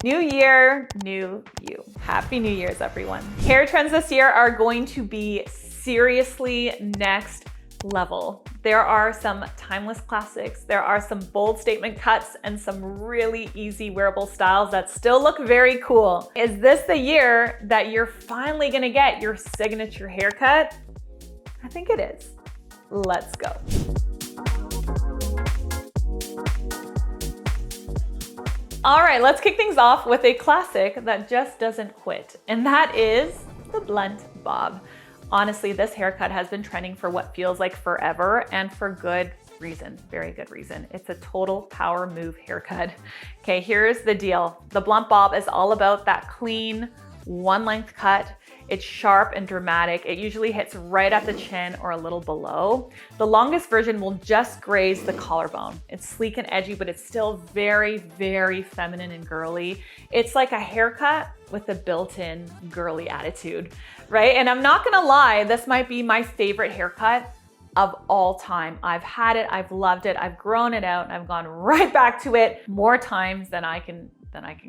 New year, new you. Happy New Year's, everyone. Hair trends this year are going to be seriously next level. There are some timeless classics, there are some bold statement cuts, and some really easy wearable styles that still look very cool. Is this the year that you're finally gonna get your signature haircut? I think it is. Let's go. All right, let's kick things off with a classic that just doesn't quit, and that is the blunt bob. Honestly, this haircut has been trending for what feels like forever, and for good reason, very good reason. It's a total power move haircut. Okay, here's the deal. The blunt bob is all about that clean, one length cut. It's sharp and dramatic. It usually hits right at the chin or a little below. The longest version will just graze the collarbone. It's sleek and edgy, but it's still very, very feminine and girly. It's like a haircut with a built-in girly attitude, right? And I'm not gonna lie, this might be my favorite haircut of all time. I've had it, I've loved it, I've grown it out, and I've gone right back to it more times than I can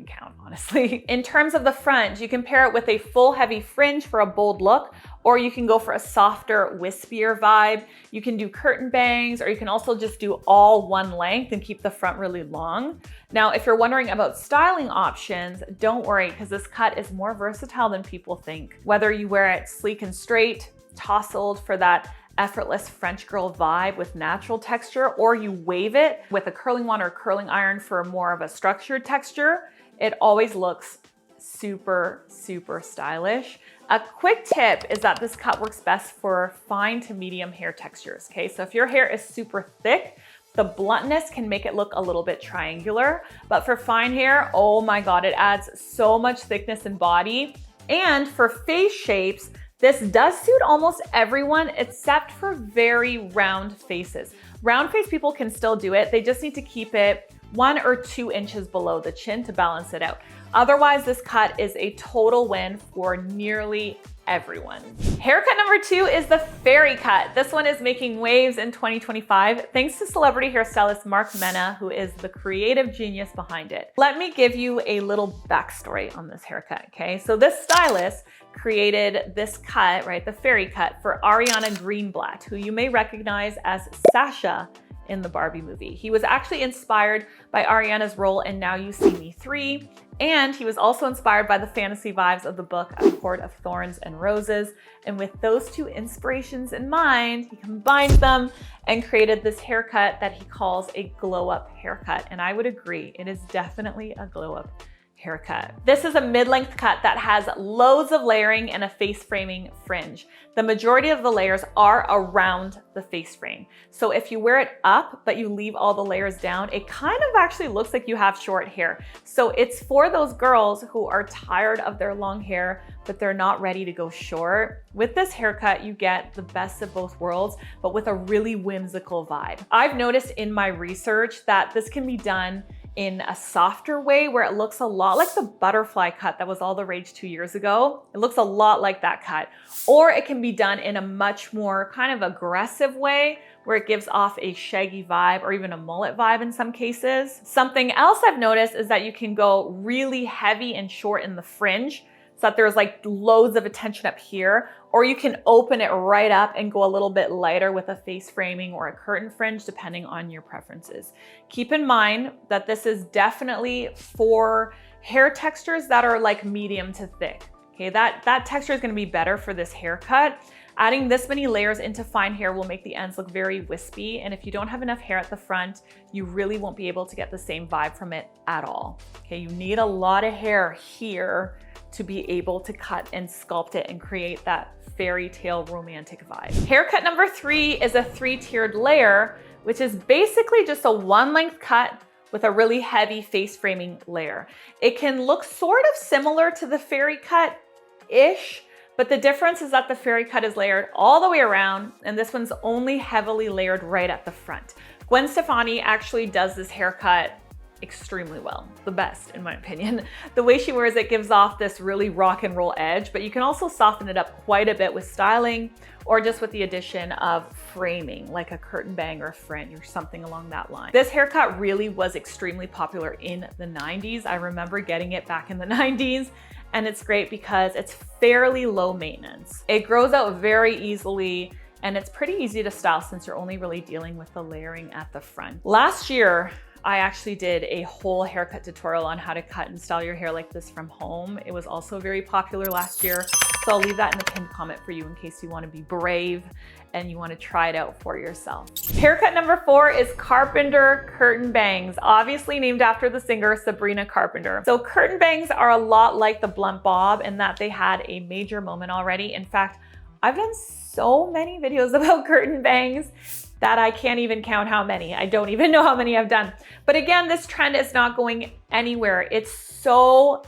count, honestly. In terms of the front, you can pair it with a full heavy fringe for a bold look, or you can go for a softer, wispier vibe. You can do curtain bangs, or you can also just do all one length and keep the front really long. Now, if you're wondering about styling options, don't worry, because this cut is more versatile than people think. Whether you wear it sleek and straight, tousled for that effortless French girl vibe with natural texture, or you wave it with a curling wand or curling iron for more of a structured texture, it always looks super, super stylish. A quick tip is that this cut works best for fine to medium hair textures, okay? So if your hair is super thick, the bluntness can make it look a little bit triangular, but for fine hair, oh my God, it adds so much thickness and body. And for face shapes, this does suit almost everyone except for very round faces. Round face people can still do it. They just need to keep it 1 or 2 inches below the chin to balance it out. Otherwise, this cut is a total win for nearly everyone. Haircut number 2 is the fairy cut. This one is making waves in 2025 thanks to celebrity hairstylist Mark Mena, who is the creative genius behind it. Let me give you a little backstory on this haircut, okay? So this stylist created this cut, right, the fairy cut, for Ariana Greenblatt, who you may recognize as Sasha in the Barbie movie. He was actually inspired by Ariana's role in Now You See Me 3, and he was also inspired by the fantasy vibes of the book A Court of Thorns and Roses. And with those two inspirations in mind, he combined them and created this haircut that he calls a glow-up haircut. And I would agree, it is definitely a glow-up haircut. This is a mid-length cut that has loads of layering and a face framing fringe. The majority of the layers are around the face frame. So if you wear it up, but you leave all the layers down, it kind of actually looks like you have short hair. So it's for those girls who are tired of their long hair, but they're not ready to go short. With this haircut, you get the best of both worlds, but with a really whimsical vibe. I've noticed in my research that this can be done in a softer way where it looks a lot like the butterfly cut that was all the rage 2 years ago. It looks a lot like that cut. Or it can be done in a much more kind of aggressive way where it gives off a shaggy vibe or even a mullet vibe in some cases. Something else I've noticed is that you can go really heavy and short in the fringe, so that there's like loads of attention up here, or you can open it right up and go a little bit lighter with a face framing or a curtain fringe, depending on your preferences. Keep in mind that this is definitely for hair textures that are like medium to thick. Okay, that texture is gonna be better for this haircut. Adding this many layers into fine hair will make the ends look very wispy, and if you don't have enough hair at the front, you really won't be able to get the same vibe from it at all. Okay, you need a lot of hair here to be able to cut and sculpt it and create that fairy tale romantic vibe. Haircut number 3 is a 3-tiered layer, which is basically just a 1-length cut with a really heavy face framing layer. It can look sort of similar to the fairy cut-ish, but the difference is that the fairy cut is layered all the way around, and this one's only heavily layered right at the front. Gwen Stefani actually does this haircut extremely well. The best, in my opinion. The way she wears it gives off this really rock and roll edge, but you can also soften it up quite a bit with styling or just with the addition of framing, like a curtain bang or a fringe or something along that line. This haircut really was extremely popular in the 90s. I remember getting it back in the 90s, and it's great because it's fairly low maintenance. It grows out very easily, and it's pretty easy to style since you're only really dealing with the layering at the front. Last year, I actually did a whole haircut tutorial on how to cut and style your hair like this from home. It was also very popular last year, so I'll leave that in the pinned comment for you in case you want to be brave and you want to try it out for yourself. Haircut number 4 is Carpenter curtain bangs, obviously named after the singer Sabrina Carpenter. So curtain bangs are a lot like the blunt bob in that they had a major moment already. In fact, I've done so many videos about curtain bangs that I can't even count how many. I don't even know how many I've done. But again, this trend is not going anywhere. It's so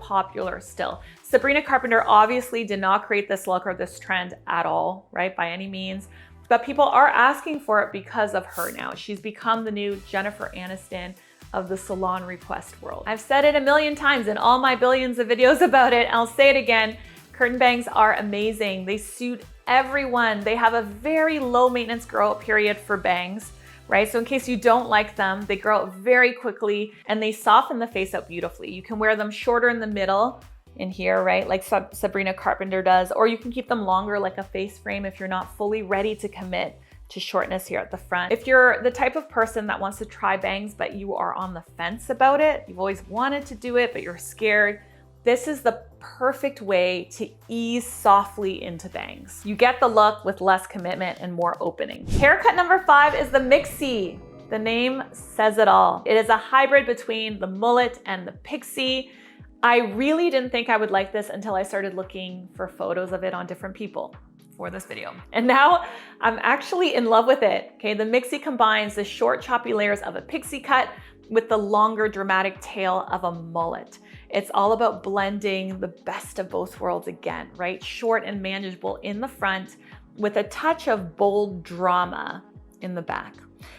popular still. Sabrina Carpenter obviously did not create this look or this trend at all, right, by any means. But people are asking for it because of her now. She's become the new Jennifer Aniston of the salon request world. I've said it a million times in all my billions of videos about it. I'll say it again. Curtain bangs are amazing. They suit everyone. They have a very low maintenance grow out period for bangs, right? So in case you don't like them, they grow out very quickly and they soften the face out beautifully. You can wear them shorter in the middle in here, right? Like Sabrina Carpenter does, or you can keep them longer like a face frame if you're not fully ready to commit to shortness here at the front. If you're the type of person that wants to try bangs, but you are on the fence about it, you've always wanted to do it, but you're scared, this is the perfect way to ease softly into bangs. You get the look with less commitment and more opening. Haircut number 5 is the Mixie. The name says it all. It is a hybrid between the mullet and the pixie. I really didn't think I would like this until I started looking for photos of it on different people for this video. And now I'm actually in love with it. Okay, the Mixie combines the short choppy layers of a pixie cut with the longer dramatic tail of a mullet. It's all about blending the best of both worlds again, right? Short and manageable in the front with a touch of bold drama in the back.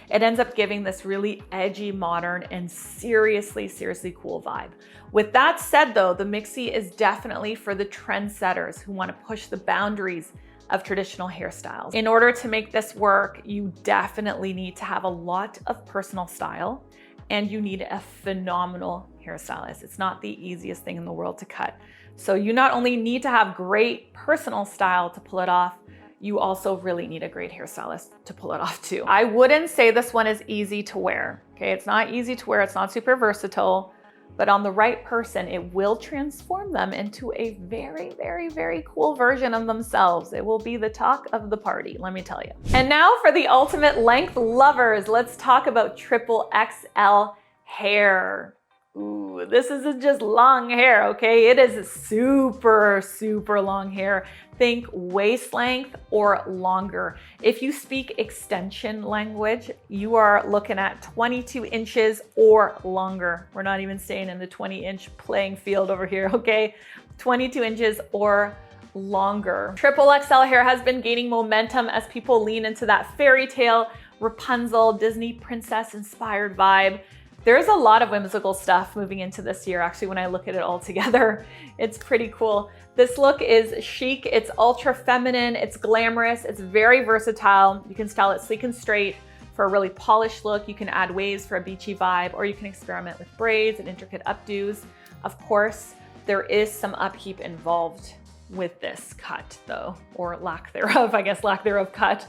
It ends up giving this really edgy, modern, and seriously cool vibe. With that said though, the Mixie is definitely for the trendsetters who want to push the boundaries of traditional hairstyles. In order to make this work, you definitely need to have a lot of personal style and you need a phenomenal hairstylist. It's not the easiest thing in the world to cut. So you not only need to have great personal style to pull it off, you also really need a great hairstylist to pull it off too. I wouldn't say this one is easy to wear. Okay, it's not easy to wear, it's not super versatile, but on the right person, it will transform them into a very cool version of themselves. It will be the talk of the party, let me tell you. And now for the ultimate length lovers, let's talk about triple XL hair. Ooh, this isn't just long hair, okay? It is super long hair. Think waist length or longer. If you speak extension language, you are looking at 22 inches or longer. We're not even staying in the 20-inch playing field over here, okay? 22 inches or longer. Triple XL hair has been gaining momentum as people lean into that fairy tale, Rapunzel, Disney princess inspired vibe. There's a lot of whimsical stuff moving into this year. Actually, when I look at it all together, it's pretty cool. This look is chic, it's ultra feminine, it's glamorous, it's very versatile. You can style it sleek and straight for a really polished look. You can add waves for a beachy vibe, or you can experiment with braids and intricate updos. Of course, there is some upkeep involved with this cut though, or lack thereof, I guess lack thereof cut.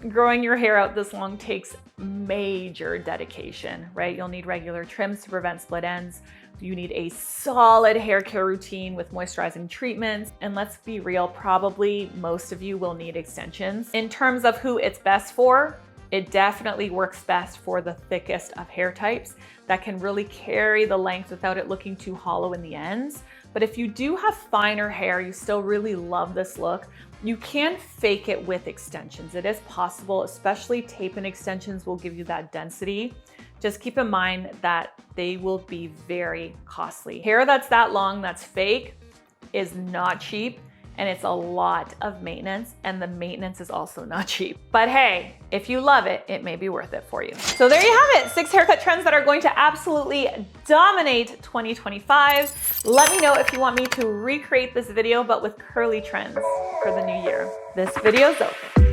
Growing your hair out this long takes major dedication, right? You'll need regular trims to prevent split ends. You need a solid hair care routine with moisturizing treatments. And let's be real, probably most of you will need extensions. In terms of who it's best for, it definitely works best for the thickest of hair types that can really carry the length without it looking too hollow in the ends. But if you do have finer hair, you still really love this look, you can fake it with extensions. It is possible, especially tape-in extensions will give you that density. Just keep in mind that they will be very costly. Hair that's that long, that's fake, is not cheap. and it's a lot of maintenance, and the maintenance is also not cheap. But hey, if you love it, it may be worth it for you. So there you have it, 6 haircut trends that are going to absolutely dominate 2025. Let me know if you want me to recreate this video, but with curly trends for the new year. This video's over.